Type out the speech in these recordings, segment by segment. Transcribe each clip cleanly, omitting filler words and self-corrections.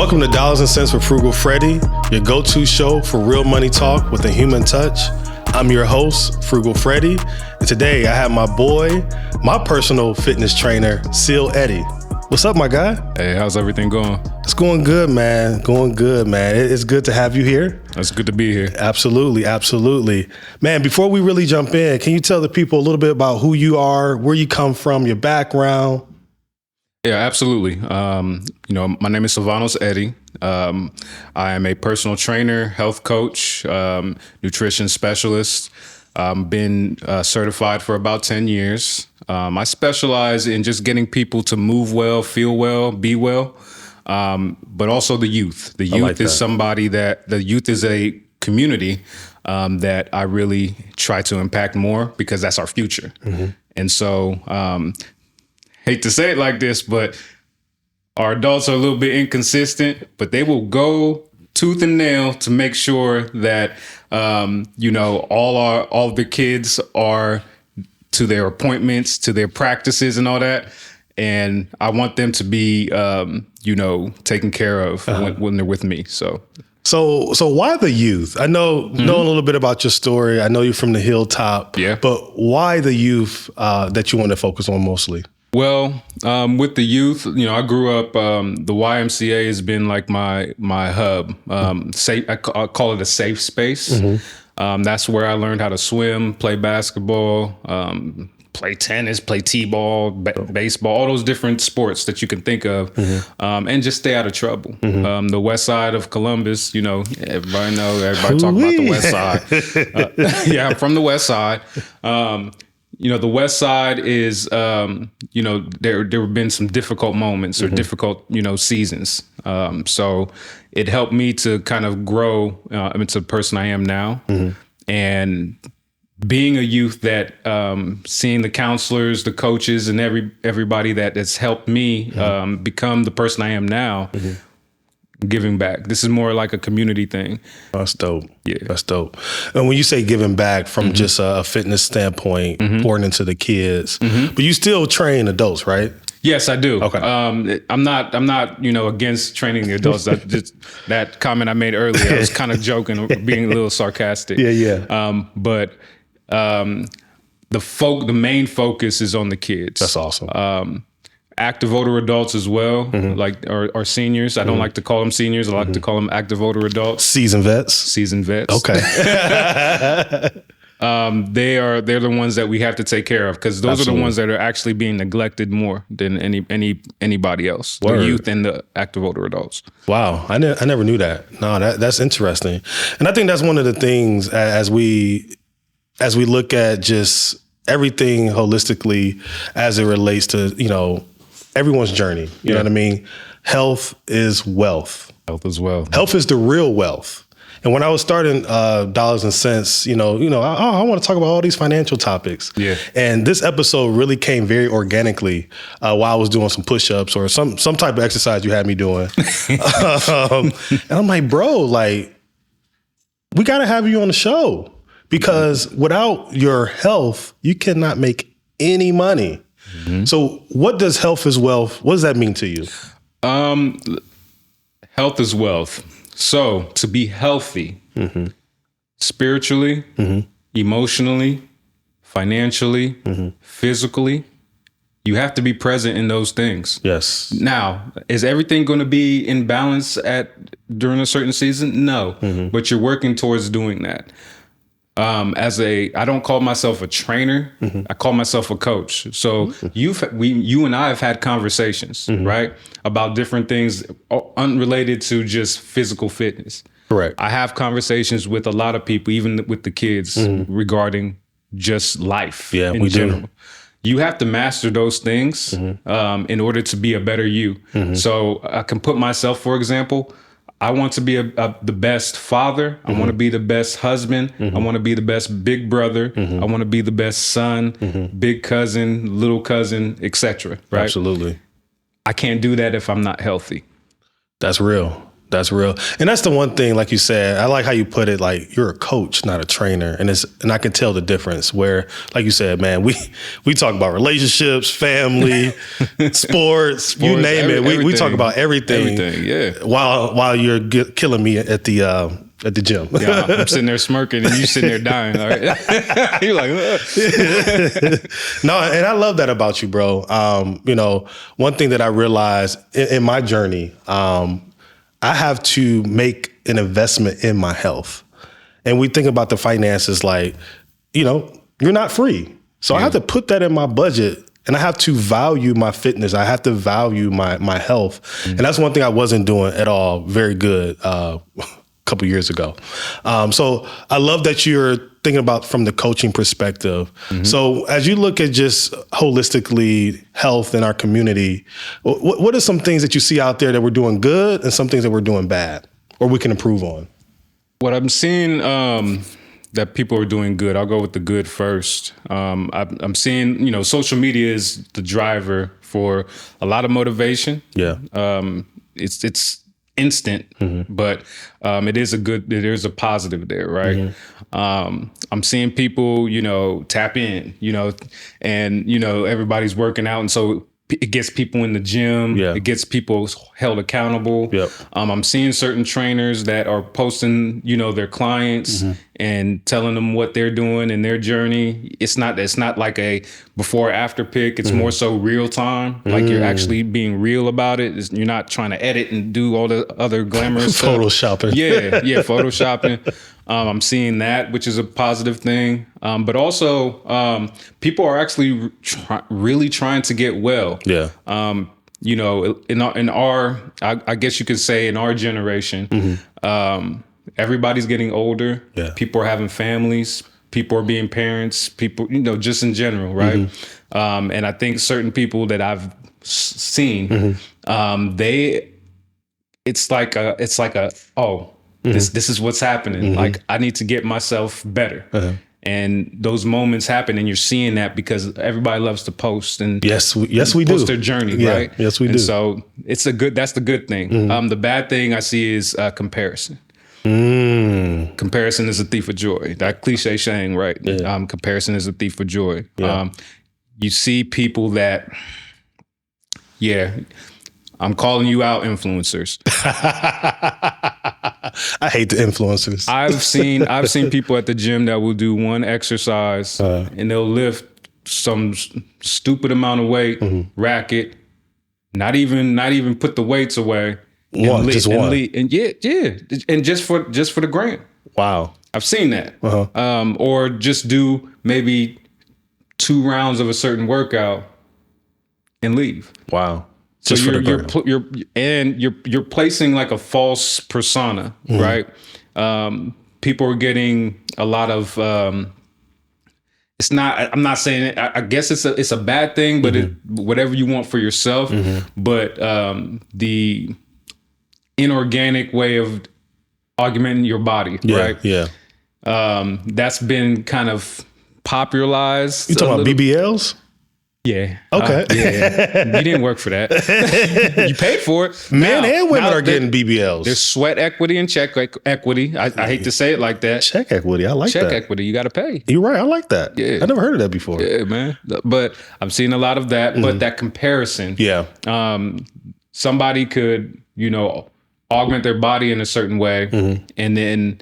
Welcome to Dollars and Cents with Frugal Freddy, your go-to show for real money talk with a human touch. I'm your host, Frugal Freddy, and today I have my boy, my personal fitness trainer, Syl Eddy. What's up, my guy? Hey, how's everything going? It's going good, man. Going good, man. It's good to have you here. It's good to be here. Absolutely, absolutely. Man, before we really jump in, can you tell the people a little bit about who you are, where you come from, your background? Yeah, absolutely. My name is Sylvanus, Eddy. I am a personal trainer, health coach, nutrition specialist. Been certified for about 10 years. I specialize in just getting people to move well, feel well, be well, but also the youth. The youth is somebody the youth is a community that I really try to impact more because that's our future. Mm-hmm. And so, hate to say it like this, but our adults are a little bit inconsistent, but they will go tooth and nail to make sure that, all the kids are to their appointments, to their practices and all that. And I want them to be, taken care of when they're with me. So why the youth? I know a little bit about your story. I know you're from the hilltop, but why the youth that you want to focus on mostly? Well, with the youth, I grew up, the YMCA has been like my hub. I call it a safe space. Mm-hmm. That's where I learned how to swim, play basketball, play tennis, play t-ball, baseball, all those different sports that you can think of, and just stay out of trouble. Mm-hmm. The west side of Columbus, everybody talk about the west side. I'm from the west side. The west side is, there have been some difficult moments or difficult, seasons. So it helped me to kind of grow into the person I am now. Mm-hmm. And being a youth that seeing the counselors, the coaches, and everybody that has helped me become the person I am now. Mm-hmm. Giving back. This is more like a community thing. That's dope. Yeah. That's dope. And when you say giving back from just a fitness standpoint, pouring into the kids, but you still train adults, right? Yes, I do. Okay. I'm not, against training the adults. That comment I made earlier, I was kind of joking, being a little sarcastic. Yeah. But the main focus is on the kids. That's awesome. Active older adults as well, like are seniors. I don't like to call them seniors. I like to call them active older adults. Seasoned vets. Okay. They're the ones that we have to take care of because those are the ones that are actually being neglected more than anybody else. Word. The youth and the active older adults. Wow, I never knew that. No, that's interesting, and I think that's one of the things as we look at just everything holistically as it relates to everyone's journey. You know what I mean? Health is wealth. Health is wealth. Health is the real wealth. And when I was starting Dollars and Cents, I want to talk about all these financial topics. Yeah. And this episode really came very organically while I was doing some push-ups or some type of exercise you had me doing. And I'm like, bro, we got to have you on the show because without your health, you cannot make any money. Mm-hmm. So what does health is wealth? What does that mean to you? Health is wealth. So to be healthy, spiritually, emotionally, financially, physically, you have to be present in those things. Yes. Now, is everything going to be in balance during a certain season? No, but you're working towards doing that. I don't call myself a trainer. I call myself a coach. So you and I have had conversations, right, about different things unrelated to just physical fitness. Correct. I have conversations with a lot of people, even with the kids, regarding just life in general. Do. You have to master those things in order to be a better you. So I can put myself, for example, I want to be the best father. I want to be the best husband. I want to be the best big brother. I want to be the best son, big cousin, little cousin, etc. Right? Absolutely. I can't do that if I'm not healthy. That's real. That's real. And that's the one thing, like you said, I like how you put it, like you're a coach, not a trainer. And I can tell the difference where, like you said, man, we talk about relationships, family, sports, you name it. We talk about everything. Yeah. While you're killing me at the gym. Yeah, I'm sitting there smirking and you sitting there dying. All right? You're like, No, and I love that about you, bro. One thing that I realized in my journey, I have to make an investment in my health. And we think about the finances like, you're not free. So I have to put that in my budget, and I have to value my fitness. I have to value my health. Mm-hmm. And that's one thing I wasn't doing at all very good a couple years ago. So I love that you're thinking about from the coaching perspective. Mm-hmm. So as you look at just holistically health in our community, what are some things that you see out there that we're doing good and some things that we're doing bad or we can improve on? What I'm seeing that people are doing good, I'll go with the good first. I'm seeing, social media is the driver for a lot of motivation. Yeah. It's instant, mm-hmm. but there's a positive there, right? Mm-hmm. I'm seeing people, tap in, and, everybody's working out. And so it gets people in the gym. Yeah. It gets people held accountable. Yep. I'm seeing certain trainers that are posting, their clients mm-hmm. and telling them what they're doing in their journey. It's not like a before after pic. It's mm-hmm. more so real time. Like you're actually being real about it. You're not trying to edit and do all the other glamorous stuff. Photoshopping. Yeah, photoshopping. I'm seeing that, which is a positive thing. But also, people are actually really trying to get well. Yeah. In our, I guess you could say in our generation, mm-hmm. Everybody's getting older. Yeah. People are having families. People are being parents. People, just in general, right? Mm-hmm. And I think certain people that I've seen, mm-hmm. It's like a mm-hmm. this is what's happening. Mm-hmm. Like I need to get myself better. Uh-huh. And those moments happen, and you're seeing that because everybody loves to post and yes, we post do their journey, yeah, right? Yes, we and do. So that's the good thing. Mm-hmm. The bad thing I see is comparison. Comparison is a thief of joy. That cliche saying, right? Yeah. Comparison is a thief of joy. Yeah. You see people that, I'm calling you out, influencers. I hate the influencers. I've seen people at the gym that will do one exercise and they'll lift some stupid amount of weight, mm-hmm. rack it, not even put the weights away. Just one. And just for the gram. Wow. I've seen that. Uh-huh. Or just do maybe 2 rounds of a certain workout and leave. Wow. So you're placing like a false persona, mm-hmm. right? People are getting a lot of. It's not. I'm not saying it. I guess it's a bad thing, but mm-hmm. whatever you want for yourself. Mm-hmm. But the inorganic way of augmenting your body, right? Yeah. That's been kind of popularized. You talking about BBLs? Yeah. Okay. Yeah. You didn't work for that. You paid for it. Men and women are getting BBLs. There's sweat equity and check equity. I hate to say it like that. Check equity. I like that. Check equity. You got to pay. You're right. I like that. Yeah. I never heard of that before. Yeah, man. But I'm seeing a lot of that. Mm-hmm. But that comparison. Yeah. Somebody could, augment their body in a certain way mm-hmm. and then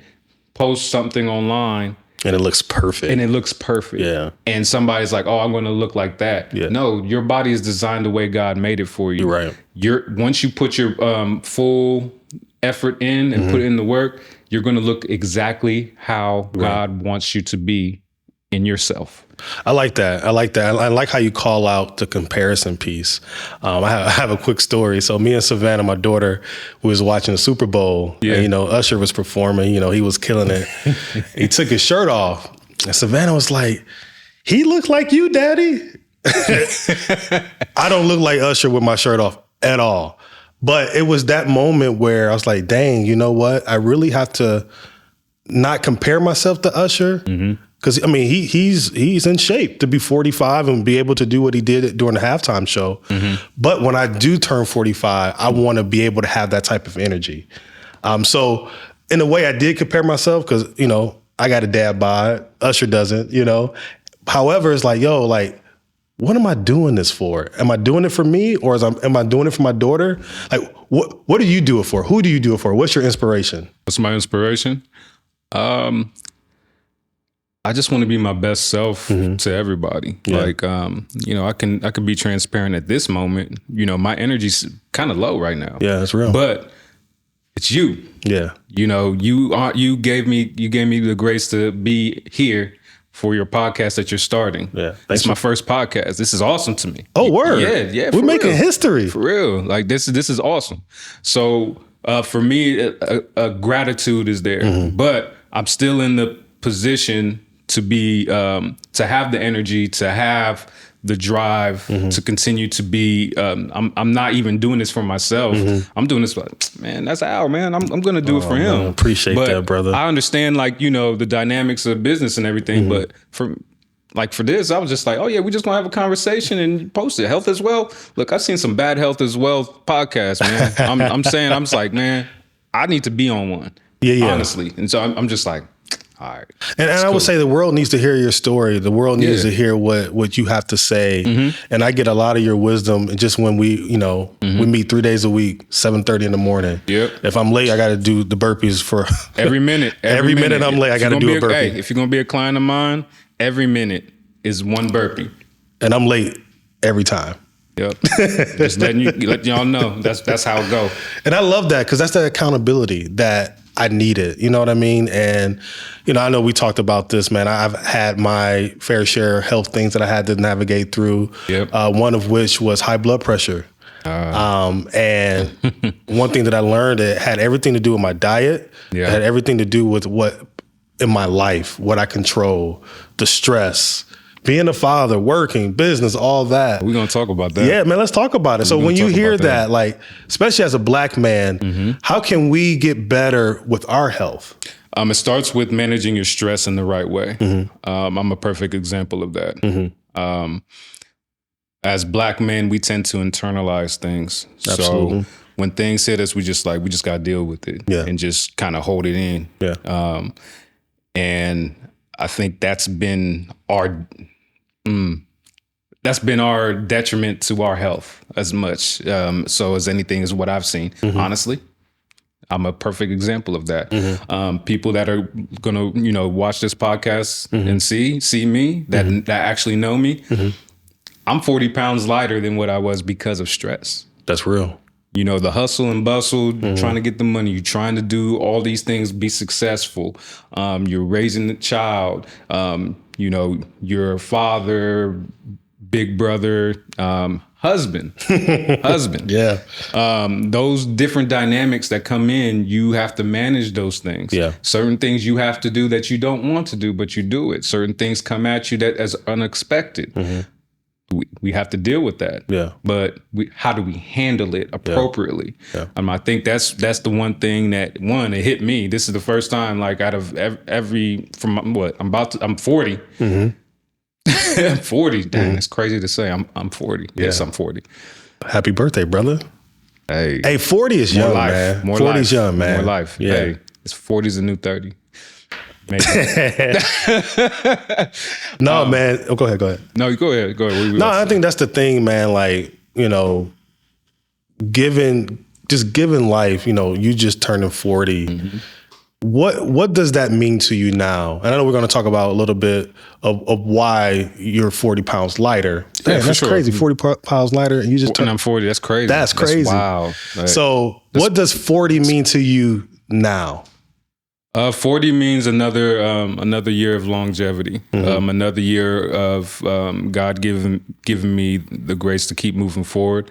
post something online. And it looks perfect. Yeah. And somebody's like, oh, I'm going to look like that. Yeah. No, your body is designed the way God made it for you. You're right. Once you put your full effort in and mm-hmm. put in the work, you're going to look exactly how God wants you to be in yourself. I like that. I like how you call out the comparison piece. I have a quick story. So me and Sylvanus, my daughter, was watching the Super Bowl. Yeah. And, Usher was performing. He was killing it. He took his shirt off. And Sylvanus was like, he looked like you, Daddy. I don't look like Usher with my shirt off at all. But it was that moment where I was like, dang, you know what? I really have to not compare myself to Usher. Mm-hmm. Because, he's in shape to be 45 and be able to do what he did during the halftime show. Mm-hmm. But when I do turn 45, I want to be able to have that type of energy. So in a way I did compare myself because, I got a dad bod. Usher doesn't, However, it's like, what am I doing this for? Am I doing it for me or am I doing it for my daughter? Like, what do you do it for? Who do you do it for? What's your inspiration? What's my inspiration? I just want to be my best self to everybody. Yeah. Like, I can be transparent at this moment. My energy's kind of low right now. Yeah, that's real. But it's you. Yeah. You gave me the grace to be here for your podcast that you're starting. Yeah. It's my first podcast. This is awesome to me. Oh, word. Yeah. We're making history. For real. Like this is awesome. So for me, a gratitude is there, but I'm still in the position to be, to have the energy, to have the drive to continue to be, I'm not even doing this for myself. I'm doing this for, man, that's Al, man. I'm going to do it for him. Man, appreciate that, brother. I understand the dynamics of business and everything, but for this, I was just like, oh yeah, we just gonna have a conversation and post it. Health as well. Look, I've seen some bad health as well podcasts, man. I'm just like, man, I need to be on one. Yeah. Honestly. And so I'm just like, all right. And I would say the world needs to hear your story. The world needs to hear what you have to say. And I get a lot of your wisdom just when we meet 3 days a week, 7:30 in the morning. Yep. If I'm late, I got to do the burpees for every minute. Every minute I'm late, I got to do a burpee. Hey, if you're going to be a client of mine, every minute is one burpee. And I'm late every time. Yep. Just let y'all know. That's how it go. And I love that because that's the accountability that I needed. You know what I mean? And, I know we talked about this, man. I've had my fair share of health things that I had to navigate through. Yep. One of which was high blood pressure. And one thing that I learned, it had everything to do with my diet. Yeah. It had everything to do with what in my life, what I control, the stress, being a father, working, business, all that. We're going to talk about that. Yeah, man, let's talk about it. So when you hear that, like, especially as a Black man, how can we get better with our health? It starts with managing your stress in the right way. I'm a perfect example of that. As Black men, we tend to internalize things. Absolutely. So when things hit us, we just got to deal with it and just kind of hold it in. Yeah. And I think that's been our detriment to our health as much. So as anything is what I've seen, honestly. I'm a perfect example of that. People that are gonna, watch this podcast and see me, that actually know me. I'm 40 pounds lighter than what I was because of stress. That's real. The hustle and bustle, trying to get the money, you're trying to do all these things, be successful. You're raising the child, your father, big brother, husband. Yeah. Those different dynamics that come in, you have to manage those things. Yeah. Certain things you have to do that you don't want to do, but you do it. Certain things come at you that as unexpected. We have to deal with that. Yeah. But how do we handle it appropriately? Yeah. I think that's the one thing that it hit me. This is the first time, like, out of I'm 40. I'm 40. Damn, it's crazy to say. I'm 40. Yeah. Yes, I'm 40. Happy birthday, brother. Hey, 40 is young, life, man. More 40 life, is young, man. More life. Yeah. Hey, it's 40 is the new 30. No, man. Oh, go ahead. No, go ahead. I think that's the thing, man. Like, giving life, you just turning 40. What does that mean to you now? And I know we're going to talk about a little bit of why you're 40 pounds lighter. Man, that's crazy. 40 pounds lighter and you just turned. I'm 40. That's crazy. That's crazy. Wow. So what does 40 mean to you now? 40 means another year of longevity, another year of God giving me the grace to keep moving forward.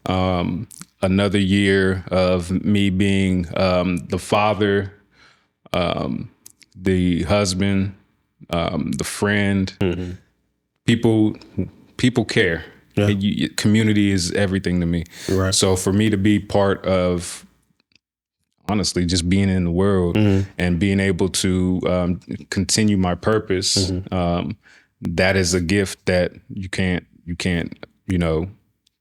Another year of me being the father, the husband, the friend. People care. Yeah. Community is everything to me. Right. So for me to be part of, honestly, just being in the world and being able to continue my purpose, that is a gift that you can't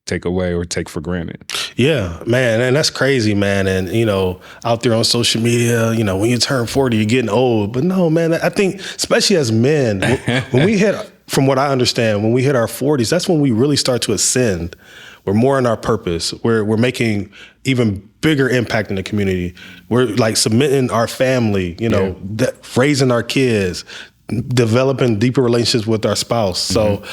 take away or take for granted. Yeah, man. And that's crazy, man. And, you know, out there on social media, you know, when you turn 40, you're getting old. But no, man, I think, especially as men, when we hit, from what I understand, when we hit our 40s, that's when we really start to ascend. We're more in our purpose. We're making even bigger impact in the community. We're like submitting our family, you know, raising our kids, developing deeper relationships with our spouse. So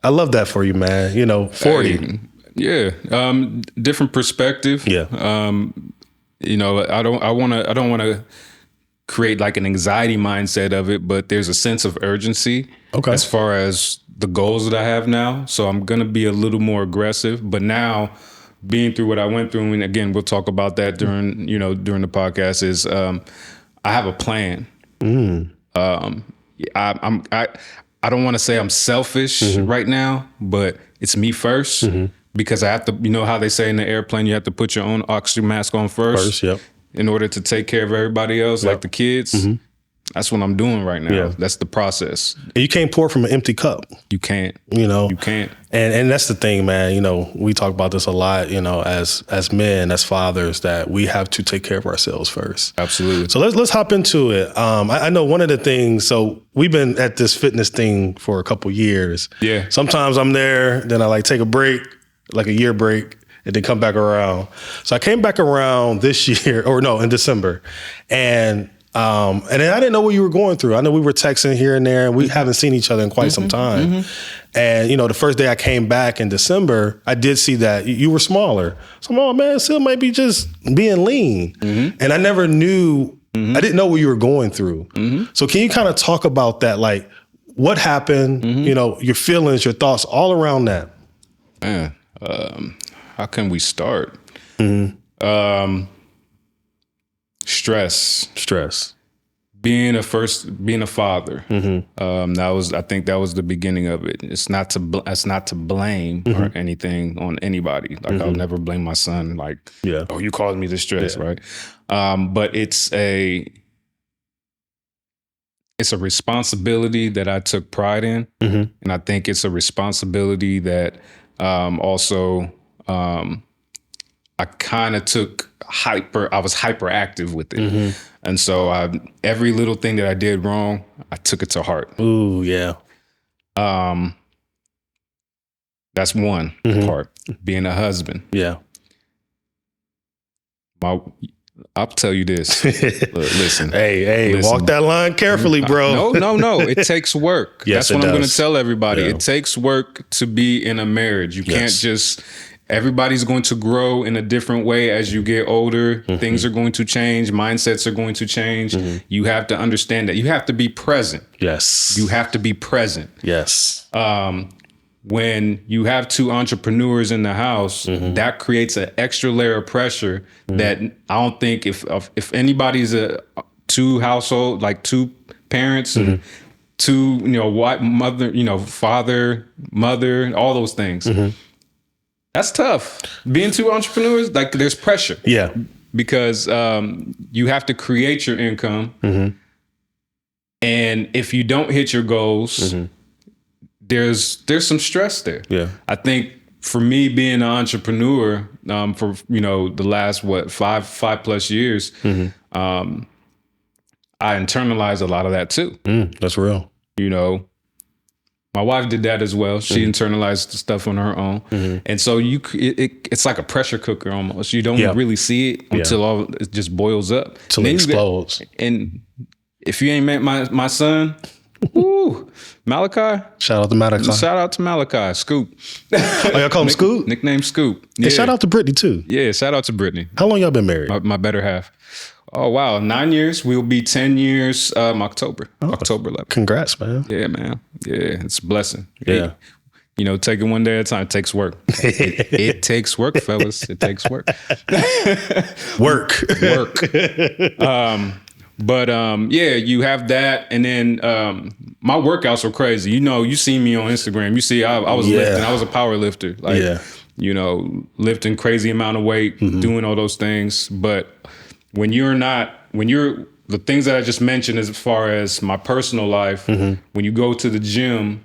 I love that for you, man. You know, 40. Different perspective. Yeah. You know, I don't want to create like an anxiety mindset of it, but there's a sense of urgency as far as the goals that I have now. So I'm going to be a little more aggressive, but now being through what I went through, and again, we'll talk about that during the podcast, is I have a plan. I don't want to say I'm selfish right now, but it's me first because I have to, you know how they say in the airplane, you have to put your own oxygen mask on first in order to take care of everybody else, like the kids. That's what I'm doing right now. Yeah. That's the process. And you can't pour from an empty cup. You can't. You know? You can't. And that's the thing, man. You know, we talk about this a lot, you know, as men, as fathers, that we have to take care of ourselves first. Absolutely. So let's hop into it. I know one of the things, so we've been at this fitness thing for a couple years. Yeah. Sometimes I'm there, then I like take a break, like a year break, and then come back around. So I came back around this year, in December. And then I didn't know what you were going through. I know we were texting here and there, and we haven't seen each other in quite some time. And, you know, the first day I came back in December, I did see that you were smaller. So I'm, oh, man, Syl might be just being lean. And I never knew, I didn't know what you were going through. So can you kind of talk about that? Like, what happened, you know, your feelings, your thoughts, all around that? Man, how can we start? Stress. Being a father. I think that was the beginning of it. It's not to blame or anything on anybody. Like I'll never blame my son. Like, oh, you caused me the stress, right? But it's a responsibility that I took pride in, and I think it's a responsibility that also I kind of took I was hyperactive with it. And so every little thing that I did wrong, I took it to heart. Ooh, yeah. That's one part, being a husband. Yeah. I'll tell you this. Listen. Hey, walk that line carefully, bro. No. It takes work. Yes, that's what I'm going to tell everybody. Yeah. It takes work to be in a marriage. You can't just... Everybody's going to grow in a different way as you get older. Things are going to change. Mindsets are going to change. You have to understand that. You have to be present. Yes. You have to be present. Yes. When you have two entrepreneurs in the house, that creates an extra layer of pressure that I don't think if anybody's two household, like two parents and two, mother, father, mother, all those things. That's tough. Being two entrepreneurs, like there's pressure. Yeah. Because you have to create your income. And if you don't hit your goals, there's some stress there. Yeah. I think for me being an entrepreneur for, the last, 5+ years, I internalized a lot of that too. That's real. My wife did that as well. She internalized the stuff on her own. And so it's like a pressure cooker almost. You don't really see it until it just boils up. Until it explodes. And if you ain't met my son, woo, Malachi. Shout out to Malachi. Scoop. Oh, y'all call him Scoop? Nickname Scoop. Yeah. Hey, shout out to Brittany too. Yeah, shout out to Brittany. How long y'all been married? My better half. Oh, wow. 9 years. We'll be 10 years October. October 11th. Congrats, man. Yeah, man. Yeah, it's a blessing. Yeah. Take it one day at a time. It takes work. It takes work, fellas. It takes work. Work. But you have that. And then my workouts were crazy. You see me on Instagram. You see I was lifting. I was a power lifter. Lifting crazy amount of weight, doing all those things. But when you're the things that I just mentioned as far as my personal life, when you go to the gym,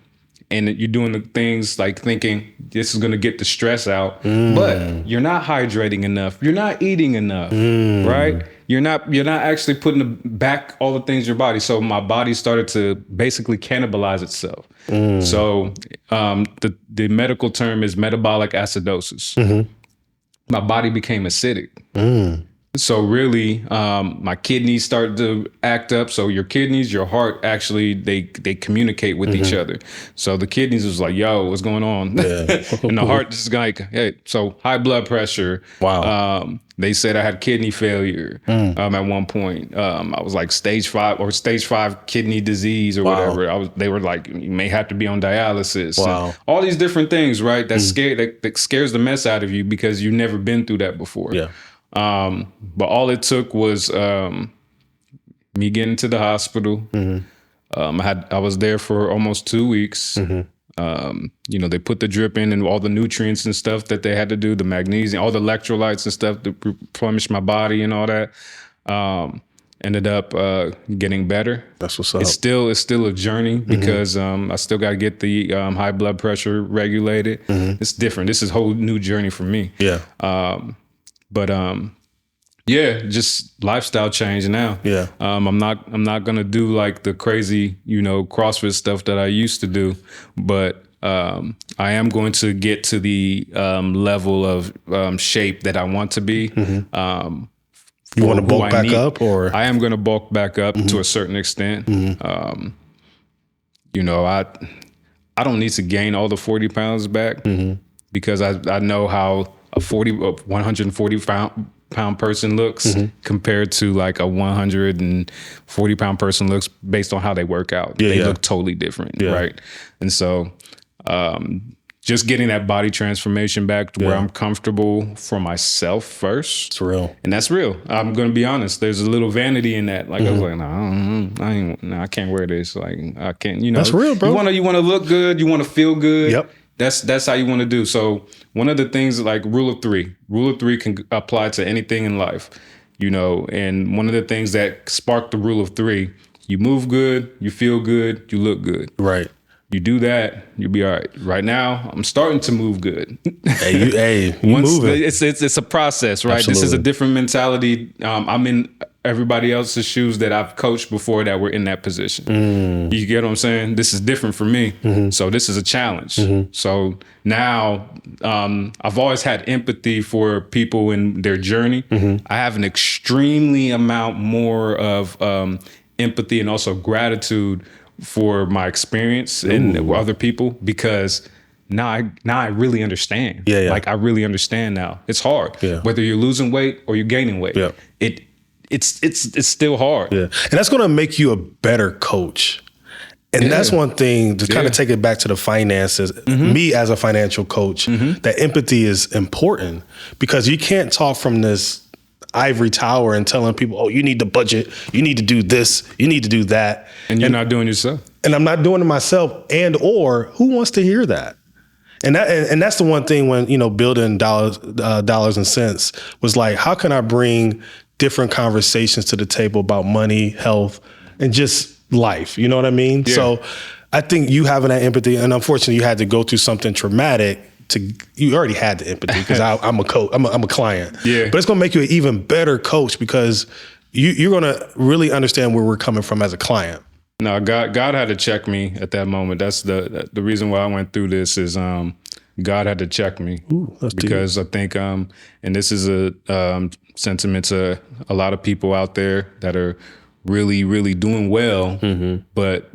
and you're doing the things like thinking this is going to get the stress out, but you're not hydrating enough. You're not eating enough, right? You're not actually putting back all the things in your body. So my body started to basically cannibalize itself. So the medical term is metabolic acidosis. My body became acidic. So really, my kidneys started to act up. So your kidneys, your heart, actually, they communicate with each other. So the kidneys was like, yo, what's going on? Yeah. And the heart is like, hey, so high blood pressure. Wow. They said I had kidney failure at one point. I was like stage 5 kidney disease or whatever. They were like, you may have to be on dialysis. Wow. All these different things, right? That scares the mess out of you because you've never been through that before. Yeah. But all it took was me getting to the hospital. I was there for almost 2 weeks. They put the drip in and all the nutrients and stuff that they had to do, the magnesium, all the electrolytes and stuff to replenish my body and all that. Ended up getting better. That's what's up. It's still a journey because I still got to get the high blood pressure regulated. It's different. This is a whole new journey for me. Yeah. But just lifestyle change now. Yeah. I'm not gonna do like the crazy, CrossFit stuff that I used to do, but I am going to get to the level of shape that I want to be. You want to bulk back up, or I am going to bulk back up to a certain extent. I don't need to gain all the 40 pounds back because I know how a 140 pound person looks compared to like a 140 pound person looks based on how they work out. They look totally different, right? And so just getting that body transformation back to where I'm comfortable for myself first. It's real. And that's real. I'm going to be honest. There's a little vanity in that. Like I was like, I can't wear this. Like I can't, That's real, bro. You want to look good. You want to feel good. Yep. That's how you want to do. So one of the things like rule of three can apply to anything in life, and one of the things that sparked the rule of three, you move good, you feel good, you look good. Right. You do that, you'll be all right. Right now, I'm starting to move good. You moving. It's a process, right? Absolutely. This is a different mentality. I'm in everybody else's shoes that I've coached before that were in that position. You get what I'm saying? This is different for me. So this is a challenge. So now I've always had empathy for people in their journey. I have an extremely amount more of empathy and also gratitude for my experience and other people, because now I really understand. Like I really understand now. It's hard. Whether you're losing weight or you're gaining weight. It's still hard. And that's going to make you a better coach. And that's one thing to kind of take it back to the finances. Me as a financial coach, that empathy is important, because you can't talk from this ivory tower and telling people, oh, you need to budget, you need to do this, you need to do that. And you're not doing it yourself. And I'm not doing it myself, or who wants to hear that? And that's the one thing when, building dollars and cents was like, how can I bring different conversations to the table about money, health, and just life? You know what I mean? Yeah. So I think you having that empathy, and unfortunately you had to go through something traumatic you already had the empathy, because I'm a coach, I'm a client. But it's going to make you an even better coach, because you're going to really understand where we're coming from as a client. No, God had to check me at that moment. That's the reason why I went through this is God had to check me. Because deep. I think, and this is a sentiment to a lot of people out there that are really, really doing well, but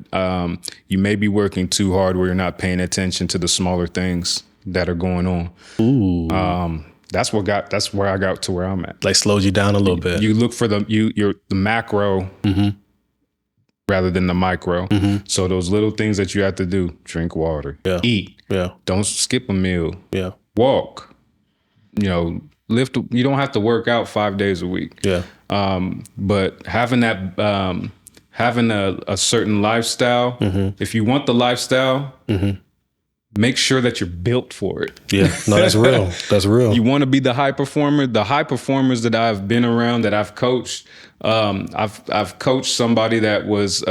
you may be working too hard where you're not paying attention to the smaller things that are going on. That's where I got to where I'm at. Like slowed you down a little bit. You look for the macro rather than the micro. So those little things that you have to do: drink water, eat, don't skip a meal, walk, lift. You don't have to work out 5 days a week. But having that, having a certain lifestyle, if you want the lifestyle, make sure that you're built for it. Yeah, no, that's real. That's real. You want to be the high performer. The high performers that I've been around, that I've coached, I've coached somebody that was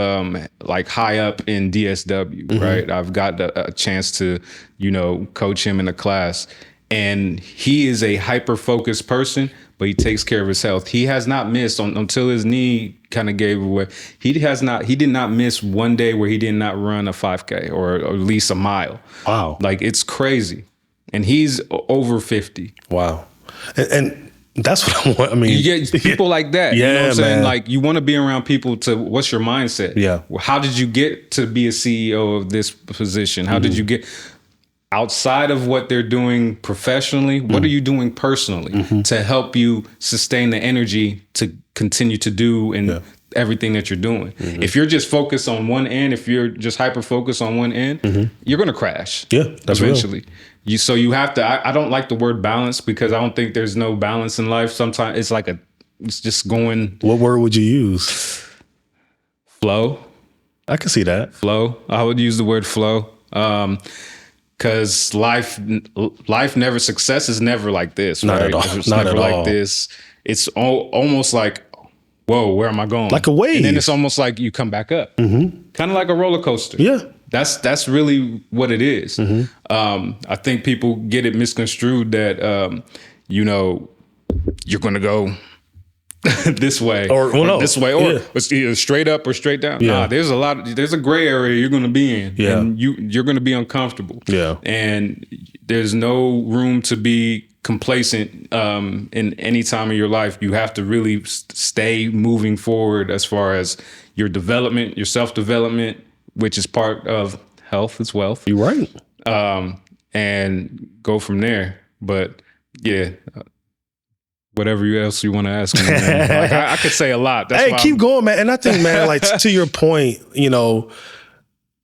like high up in DSW, right? I've got a chance to, coach him in a class, and he is a hyper focused person, but he takes care of his health. He has not missed until his knee kind of gave away. He did not miss one day where he did not run a 5K or at least a mile. Wow. Like, it's crazy. And he's over 50. Wow. And that's what I want. I mean, you get people like that. Yeah, you know what I'm saying? man. Like, you want to be around people what's your mindset? Yeah. How did you get to be a CEO of this position? How did you get outside of what they're doing professionally? What are you doing personally to help you sustain the energy to continue to do and everything that you're doing? If you're just focused on one end, if you're just hyper focused on one end, you're going to crash. Yeah, that's eventually. real. So you have to, I don't like the word balance, because I don't think there's no balance in life. Sometimes it's just going. What word would you use? Flow. I can see that. Flow. I would use the word flow. Because life never, success is never like this. Not right? at all. It's Not never at like all. this. It's almost like, whoa, where am I going? Like a wave. And then it's almost like you come back up. Kind of like a roller coaster. Yeah. That's really what it is. I think people get it misconstrued that, you're going to go this way or this way, or it's either straight up or straight down. Yeah. Nah, there's a gray area you're going to be in, and you're going to be uncomfortable. Yeah. And there's no room to be complacent in any time of your life. You have to really stay moving forward as far as your development, your self-development, which is part of health is wealth. You're right. And go from there. But yeah, whatever else you want to ask me, man. Like, I could say a lot. That's Hey, keep going, man. And I think, man, like to your point,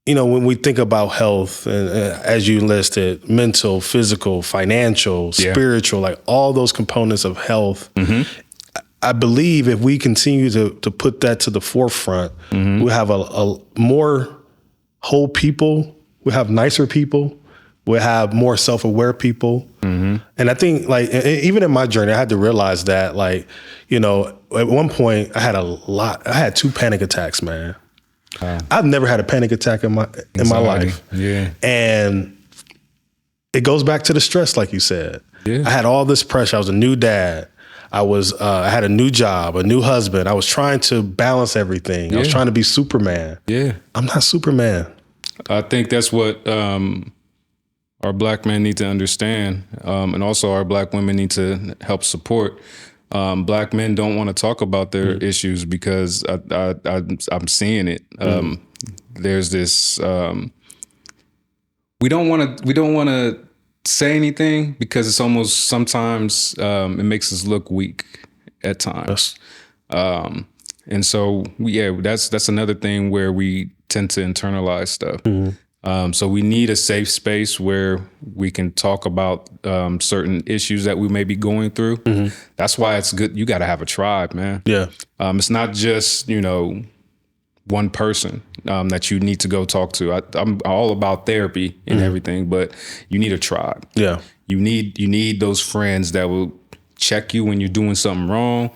when we think about health, and as you listed, mental, physical, financial, spiritual, like all those components of health, I believe if we continue to put that to the forefront, we'll have a more whole people, we'll have nicer people, we'll have more self-aware people. And I think, like, even in my journey, I had to realize that, like, at one point I had 2 panic attacks, man. I've never had a panic attack in my life. Yeah. And it goes back to the stress, like you said. Yeah. I had all this pressure. I was a new dad. I had a new job, a new husband. I was trying to balance everything. I was trying to be Superman. Yeah. I'm not Superman. I think that's what our Black men need to understand. And also our Black women need to help support. Black men don't want to talk about their issues because I'm seeing it. There's this, we don't want to say anything because it's almost sometimes it makes us look weak at times. And so that's another thing where we tend to internalize stuff. So we need a safe space where we can talk about certain issues that we may be going through. That's why it's good. You got to have a tribe, man. Yeah. It's not just, one person that you need to go talk to. I'm all about therapy and everything, but you need a tribe. Yeah. You need those friends that will check you when you're doing something wrong,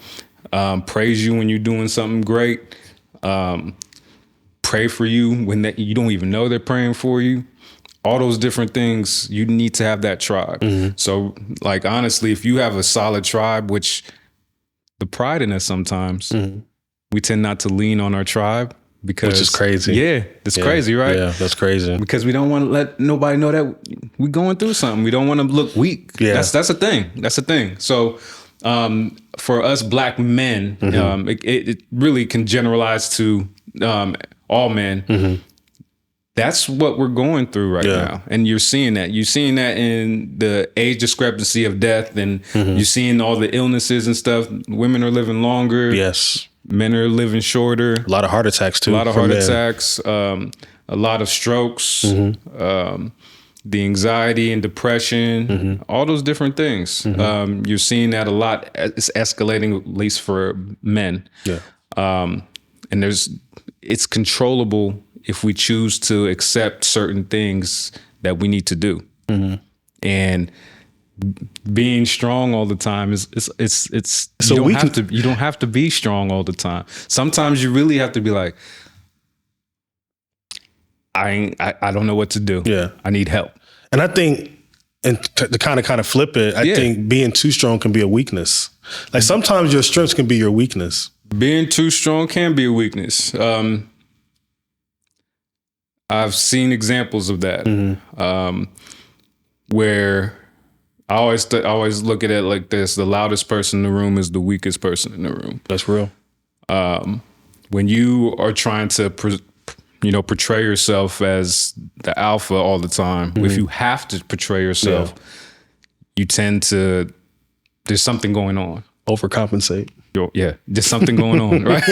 praise you when you're doing something great, pray for you when you don't even know they're praying for you. All those different things, you need to have that tribe. So, like, honestly, if you have a solid tribe, which the pride in us sometimes, we tend not to lean on our tribe because, which is crazy. Yeah, it's crazy, right? Yeah, that's crazy. Because we don't want to let nobody know that we're going through something. We don't want to look weak. Yeah, that's a thing. That's a thing. So, for us Black men, it really can generalize to all men. That's what we're going through right now. And you're seeing that. You're seeing that in the age discrepancy of death, and you're seeing all the illnesses and stuff. Women are living longer. Yes. Men are living shorter. A lot of heart attacks too. A lot of heart attacks, a lot of strokes, the anxiety and depression, all those different things. You're seeing that a lot. It's escalating, at least for men. Yeah. And it's controllable if we choose to accept certain things that we need to do. And being strong all the time is so you don't have to be strong all the time. Sometimes you really have to be like, I don't know what to do. Yeah. I need help. And I think, and to kind of flip it, I think being too strong can be a weakness. Like sometimes your strengths can be your weakness. Being too strong can be a weakness. I've seen examples of that, where I always look at it like this: the loudest person in the room is the weakest person in the room. That's real. When you are trying to portray yourself as the alpha all the time, if you have to portray yourself, you tend to, there's something going on. Overcompensate. Yeah, there's something going on, right?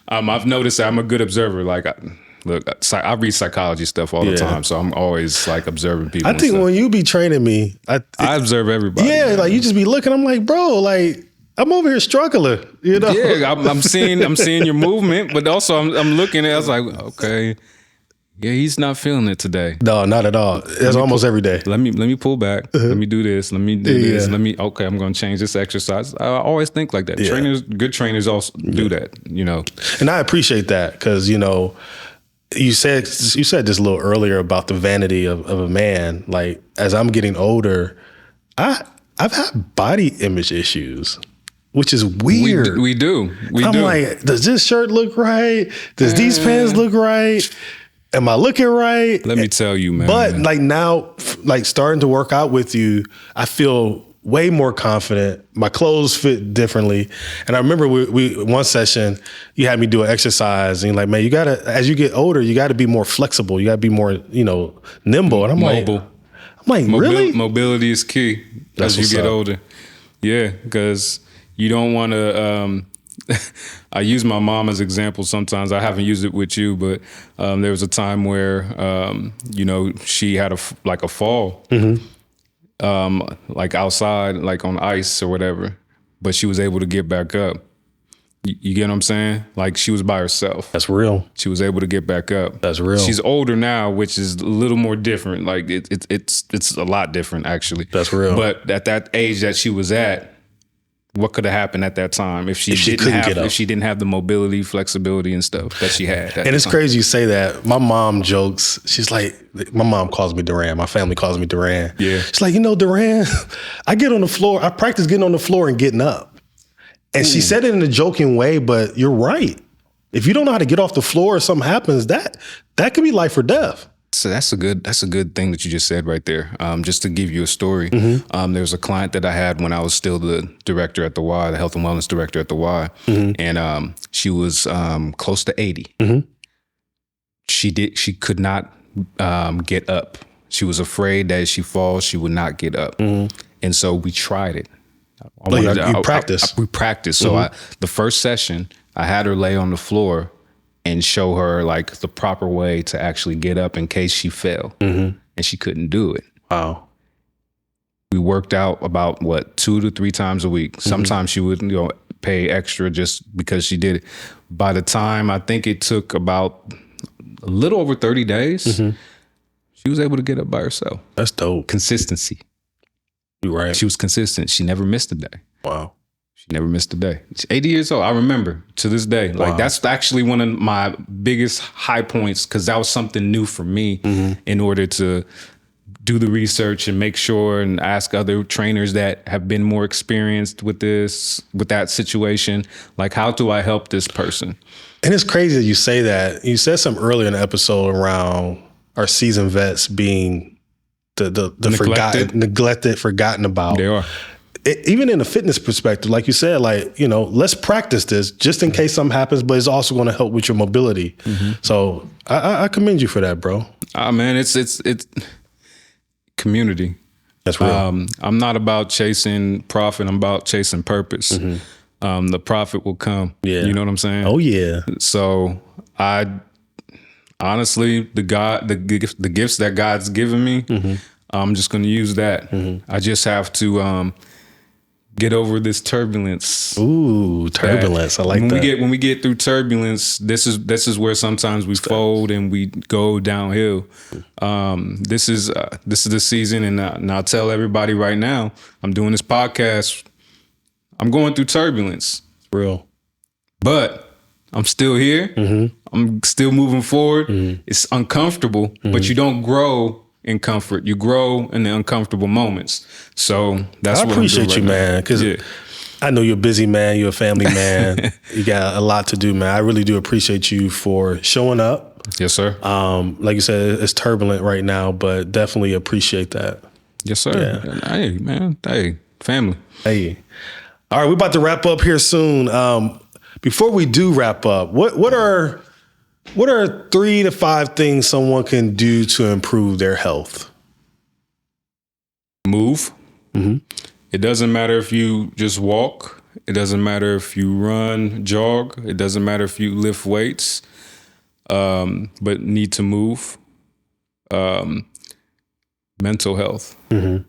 I've noticed that I'm a good observer. Like, I read psychology stuff all the time, so I'm always like observing people. I think when you be training me, I observe everybody. Yeah, man. Like you just be looking. I'm like, bro, like I'm over here struggling. You know? Yeah, I'm seeing your movement, but also I'm looking at it. I was like, okay, yeah, he's not feeling it today. No, not at all. It's almost every day. Let me pull back. Let me do this. Let me do this. Okay, I'm going to change this exercise. I always think like that. Yeah. Good trainers also do that, And I appreciate that because, you said this a little earlier about the vanity of a man. Like as I'm getting older, I've had body image issues, which is weird. We do. I'm like, does this shirt look right? Does these pants look right? Am I looking right? Let me tell you, man. But like now, like starting to work out with you, I feel way more confident. My clothes fit differently. And I remember we one session, you had me do an exercise and you're like, man, you gotta, as you get older, you gotta be more flexible. You gotta be more, nimble. And I'm mobile. Really? Mobility is key as you get older. Yeah, because you don't want to, I use my mom as example sometimes. I haven't used it with you, but there was a time where, she had a fall, like outside, like on ice or whatever, but she was able to get back up. You get what I'm saying? Like she was by herself. That's real. She was able to get back up. That's real. She's older now, which is a little more different. Like it's a lot different actually. That's real. But at that age that she was at, what could have happened at that time if she didn't have the mobility, flexibility, and stuff that she had? And it's crazy you say that. My mom jokes. She's like, my mom calls me Duran. My family calls me Duran. Yeah. She's like, Duran, I get on the floor. I practice getting on the floor and getting up. And she said it in a joking way, but you're right. If you don't know how to get off the floor or something happens, that could be life or death. So that's a good thing that you just said right there. Just to give you a story, there was a client that I had when I was still the director at the Y, the health and wellness director at the Y, and she was close to 80. She could not get up. She was afraid that if she falls, she would not get up, and so we tried it. You practiced. We practiced. So the first session, I had her lay on the floor and show her like the proper way to actually get up in case she fell, and she couldn't do it. Wow. We worked out about 2 to 3 times a week. Sometimes she would pay extra just because she did it. By the time, I think it took about a little over 30 days, she was able to get up by herself. That's dope. Consistency. You're right. She was consistent. She never missed a day. Wow. She never missed a day. She's 80 years old. I remember to this day. Wow. Like that's actually one of my biggest high points because that was something new for me in order to do the research and make sure and ask other trainers that have been more experienced with that situation. Like, how do I help this person? And it's crazy that you say that. You said something earlier in the episode around our seasoned vets being the neglected, forgotten about. They are. Even in a fitness perspective, like you said, let's practice this just in case something happens, but it's also going to help with your mobility. So I commend you for that, bro. Man, it's community. That's real. I'm not about chasing profit. I'm about chasing purpose. The profit will come. Yeah. You know what I'm saying? Oh yeah. So I honestly, the gifts that God's given me, I'm just going to use that. I just have to get over this turbulence. Ooh, turbulence. I like that. When we get through turbulence, this is where sometimes we fold and we go downhill. This is the season, and I'll tell everybody right now, I'm doing this podcast. I'm going through turbulence. Real. But I'm still here. Mm-hmm. I'm still moving forward. Mm-hmm. It's uncomfortable, but you don't grow in comfort. You grow in the uncomfortable moments. So that's what I appreciate you, man, because I know you're a busy man. You're a family man. You got a lot to do, man. I really do appreciate you for showing up. Yes, sir. Like you said, it's turbulent right now, but definitely appreciate that. Yes, sir. Yeah. Hey, man. Hey, family. Hey. All right, we're about to wrap up here soon. Before we do wrap up, what are 3 to 5 things someone can do to improve their health? Move. Mm-hmm. It doesn't matter if you just walk. It doesn't matter if you run, jog. It doesn't matter if you lift weights, but need to move. Mental health. Mm-hmm.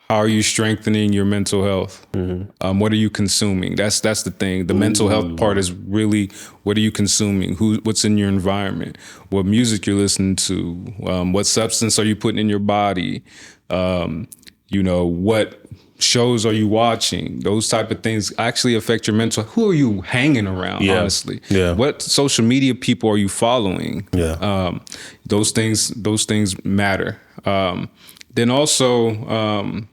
How are you strengthening your mental health? Mm-hmm. What are you consuming? That's the thing. The mental health part is really, what are you consuming? What's in your environment? What music you're listening to? What substance are you putting in your body? What shows are you watching? Those type of things actually affect your mental. Who are you hanging around? Yeah. Honestly, yeah. What social media people are you following? Yeah. Those things matter. Then also.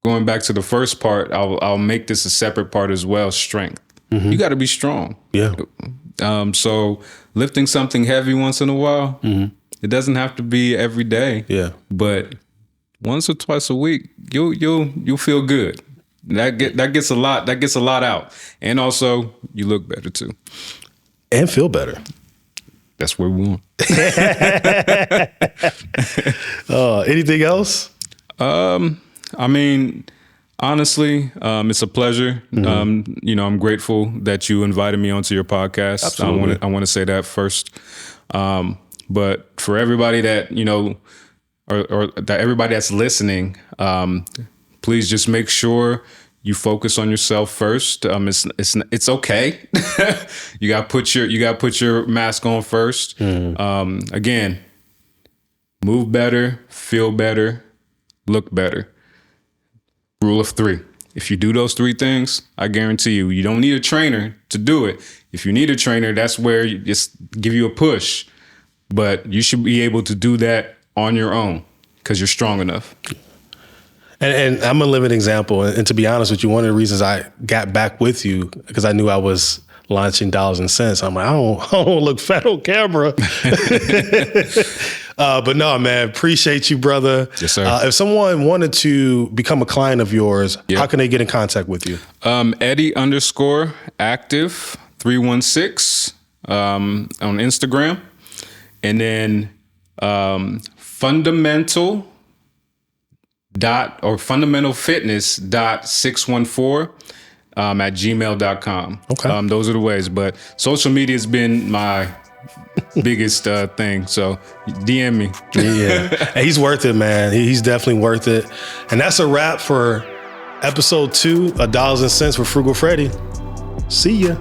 Going back to the first part, I'll make this a separate part as well. Strength. Mm-hmm. You got to be strong. Yeah. So lifting something heavy once in a while, it doesn't have to be every day. Yeah. But once or twice a week, you'll feel good. That gets a lot. That gets a lot out, and also you look better too, and feel better. That's what we want. Anything else? I mean, honestly, it's a pleasure. Mm-hmm. I'm grateful that you invited me onto your podcast. Absolutely. I want to say that first. But for everybody that, or that everybody that's listening, please just make sure you focus on yourself first. It's okay. You got to put your mask on first. Mm-hmm. Again, move better, feel better, look better. Rule of 3. If you do those 3 things, I guarantee you don't need a trainer to do it. If you need a trainer, that's where you just give you a push. But you should be able to do that on your own because you're strong enough. And I'm a living example. And to be honest with you, one of the reasons I got back with you, because I knew I was launching Dollars and Cents. I'm like, I don't look fat on camera. But no, man, appreciate you, brother. Yes, sir. If someone wanted to become a client of yours, how can they get in contact with you? Eddy_active 316 on Instagram. And then fundamentalfitness.614 at gmail.com. Okay. Those are the ways. But social media has been my biggest thing. So DM me. Yeah. Hey, he's worth it, man. He's definitely worth it. And that's a wrap for episode 2 of Dollars and Cents with Frugal Freddy. See ya.